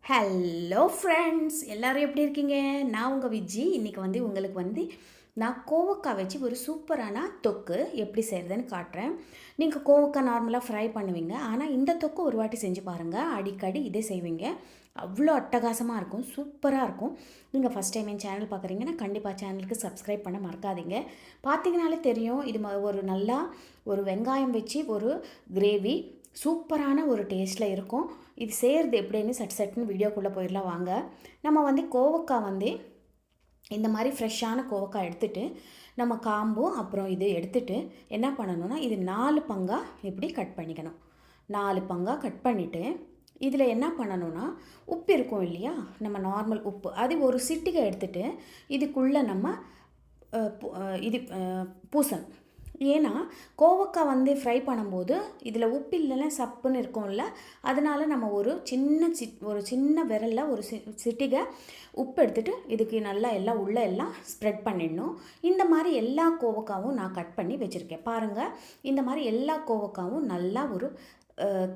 Hello friends, எல்லோரும் எப்படி இருக்கீங்க? நான் உங்கள் விஜி. இன்றைக்கி உங்களுக்கு நான் கோவக்காய் வச்சு ஒரு சூப்பரான தொக்கு எப்படி செய்கிறதுன்னு காட்டுறேன். நீங்கள் கோவக்காய் நார்மலாக ஃப்ரை பண்ணுவீங்க, ஆனால் இந்த தொக்கு ஒரு வாட்டி செஞ்சு பாருங்கள். அடிக்கடி இதே செய்வீங்க, அவ்வளோ அட்டகாசமாக இருக்கும், சூப்பராக இருக்கும். நீங்கள் ஃபஸ்ட் டைம் என் சேனல் பார்க்குறீங்கன்னா கண்டிப்பாக சேனலுக்கு சப்ஸ்கிரைப் பண்ண மறக்காதீங்க. பார்த்தீங்கனாலே தெரியும், இது ஒரு நல்லா ஒரு வெங்காயம் வச்சு ஒரு கிரேவி சூப்பரான ஒரு டேஸ்ட்டில் இருக்கும். இது செய்கிறது எப்படின்னு சட்டுன்னு வீடியோக்குள்ளே போயிடலாம் வாங்க. நம்ம கோவக்காய் இந்த மாதிரி ஃப்ரெஷ்ஷான கோவக்காய் எடுத்துகிட்டு நம்ம காம்பும் அப்புறம் இது எடுத்துகிட்டு என்ன பண்ணணும்னா, இது 4 பங்காக இப்படி கட் பண்ணிக்கணும். 4 பங்காக கட் பண்ணிவிட்டு இதில் என்ன பண்ணணும்னா, உப்பு இருக்கும் இல்லையா, நம்ம நார்மல் உப்பு அது ஒரு சிட்டிகை எடுத்துகிட்டு இதுக்குள்ளே நம்ம இது பூசணும். ஏன்னா கோவக்காய் ஃப்ரை பண்ணும்போது இதில் உப்பு இல்லைன்னா சப்புன்னு இருக்கும்ல, அதனால் நம்ம ஒரு சின்ன விரலில் ஒரு சிட்டிகை உப்பு எடுத்துகிட்டு இதுக்கு நல்லா எல்லாம் உள்ளே எல்லாம் ஸ்ப்ரெட் பண்ணிடணும். இந்த மாதிரி எல்லா கோவக்காவும் நான் கட் பண்ணி வச்சுருக்கேன் பாருங்கள். இந்த மாதிரி எல்லா கோவக்காவும் நல்லா ஒரு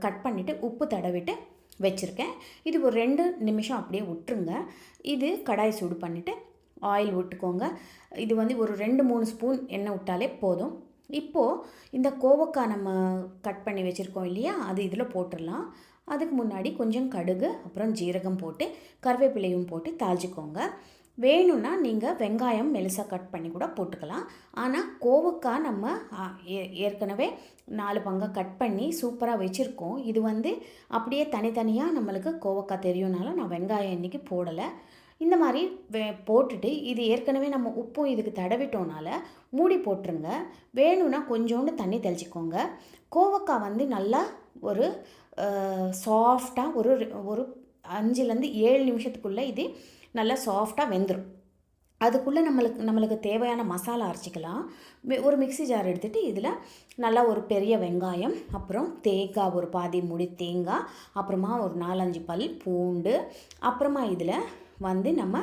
கட் பண்ணிவிட்டு உப்பு தடவிட்டு வச்சுருக்கேன். இது ஒரு 2 நிமிஷம் அப்படியே விட்டுருங்க. இது கடாய் சூடு பண்ணிவிட்டு ஆயில் விட்டுக்கோங்க. இது ஒரு 2-3 ஸ்பூன் எண்ணெய் விட்டாலே போதும். இப்போது இந்த கோவக்காய் நம்ம கட் பண்ணி வச்சுருக்கோம் இல்லையா, அது இதில் போட்டுடலாம். அதுக்கு முன்னாடி கொஞ்சம் கடுகு அப்புறம் ஜீரகம் போட்டு கருவேப்பிலையும் போட்டு தாளிச்சிக்கோங்க. வேணும்னா நீங்கள் வெங்காயம் மெலிசாக கட் பண்ணி கூட போட்டுக்கலாம். ஆனால் கோவக்காய் நம்ம ஏற்கனவே 4 பங்காக கட் பண்ணி சூப்பராக வச்சுருக்கோம். இது அப்படியே தனித்தனியாக நம்மளுக்கு கோவக்காய் தெரியும்னால நான் வெங்காயம் இன்றைக்கி போடலை. இந்த மாதிரி போட்டுட்டு இது ஏற்கனவே நம்ம உப்பும் இதுக்கு தடவிட்டோனால மூடி போட்டுருங்க. வேணும்னா கொஞ்சோண்டு தண்ணி தெளிச்சிக்கோங்க. கோவக்காய் நல்லா ஒரு சாஃப்டாக ஒரு 5-7 நிமிஷத்துக்குள்ளே இது நல்லா சாஃப்டாக வெந்துடும். அதுக்குள்ளே நம்மளுக்கு தேவையான மசாலா அரைச்சிக்கலாம். ஒரு மிக்ஸி ஜார் எடுத்துகிட்டு இதில் நல்லா ஒரு பெரிய வெங்காயம், அப்புறம் தேங்காய் ஒரு பாதி மூடி தேங்காய், அப்புறமா ஒரு 4-5 பல் பூண்டு, அப்புறமா இதில் நம்ம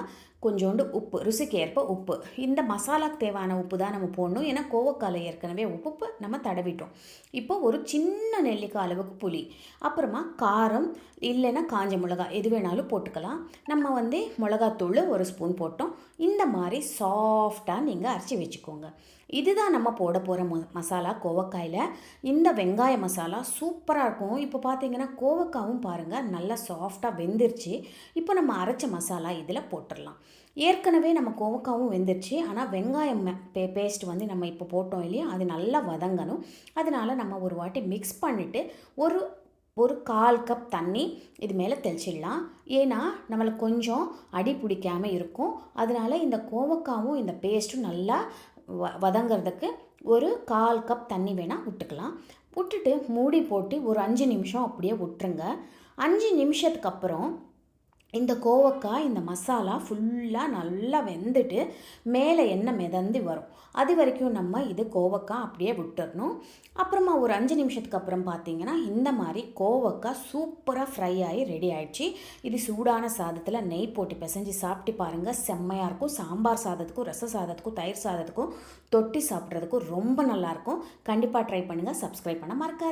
கொஞ்சோண்டு உப்பு, ருசிக்கு ஏற்ப உப்பு. இந்த மசாலாக்கு தேவையான உப்பு தான் நம்ம போடணும். ஏன்னா கோவக்காயில் ஏற்கனவே உப்பு நம்ம தடவிட்டோம். இப்போ ஒரு சின்ன நெல்லிக்காய் அளவுக்கு புளி, அப்புறமா காரம் இல்லைன்னா காஞ்ச மிளகாய் எது வேணாலும் போட்டுக்கலாம். நம்ம மிளகாத்தூள் 1 ஸ்பூன் போட்டோம். இந்த மாதிரி சாஃப்டாக நீங்கள் அரைச்சி வச்சுக்கோங்க. இதுதான் நம்ம போட போகிற மசாலா கோவக்காயில். இந்த வெங்காய மசாலா சூப்பராக இருக்கும். இப்போ பார்த்தீங்கன்னா கோவக்காவும் பாருங்கள் நல்லா சாஃப்டாக வெந்துருச்சு. இப்போ நம்ம அரைச்ச மசாலா இதில் போட்டுடலாம். ஏற்கனவே நம்ம கோவக்காவும் வெந்துருச்சு, ஆனால் வெங்காயம் பேஸ்ட் நம்ம இப்போ போட்டோம் இல்லையா, அது நல்லா வதங்கணும். அதனால் நம்ம ஒரு வாட்டி மிக்ஸ் பண்ணிவிட்டு ஒரு 1/4 கப் தண்ணி இது மேலே தெளிச்சிடலாம். ஏன்னா நம்மளுக்கு கொஞ்சம் அடி பிடிக்காமல் இருக்கும். அதனால் இந்த கோவக்காவும் இந்த பேஸ்ட்டும் நல்லா வதங்கிறதுக்கு ஒரு 1/4 கப் தண்ணி வேணால் விட்டுக்கலாம். விட்டுட்டு மூடி போட்டு ஒரு 5 நிமிஷம் அப்படியே விட்டுருங்க. 5 நிமிஷத்துக்கு அப்புறம் இந்த கோவக்காய் இந்த மசாலா ஃபுல்லாக நல்லா வெந்துட்டு மேலே எண்ணெய் மிதந்து வரும். அது வரைக்கும் நம்ம இது கோவக்காய் அப்படியே விட்டுடணும். அப்புறமா ஒரு 5 நிமிஷத்துக்கு அப்புறம் பார்த்தீங்கன்னா இந்த மாதிரி கோவக்காய் சூப்பராக ஃப்ரை ஆகி ரெடி ஆகிடுச்சு. இது சூடான சாதத்தில் நெய் போட்டு பிசைஞ்சு சாப்பிட்டு பாருங்கள், செம்மையாக இருக்கும். சாம்பார் சாதத்துக்கும் ரச சாதத்துக்கும் தயிர் சாதத்துக்கும் தொட்டி சாப்பிட்றதுக்கும் ரொம்ப நல்லாயிருக்கும். கண்டிப்பாக ட்ரை பண்ணுங்கள். சப்ஸ்கிரைப் பண்ண மறக்காது.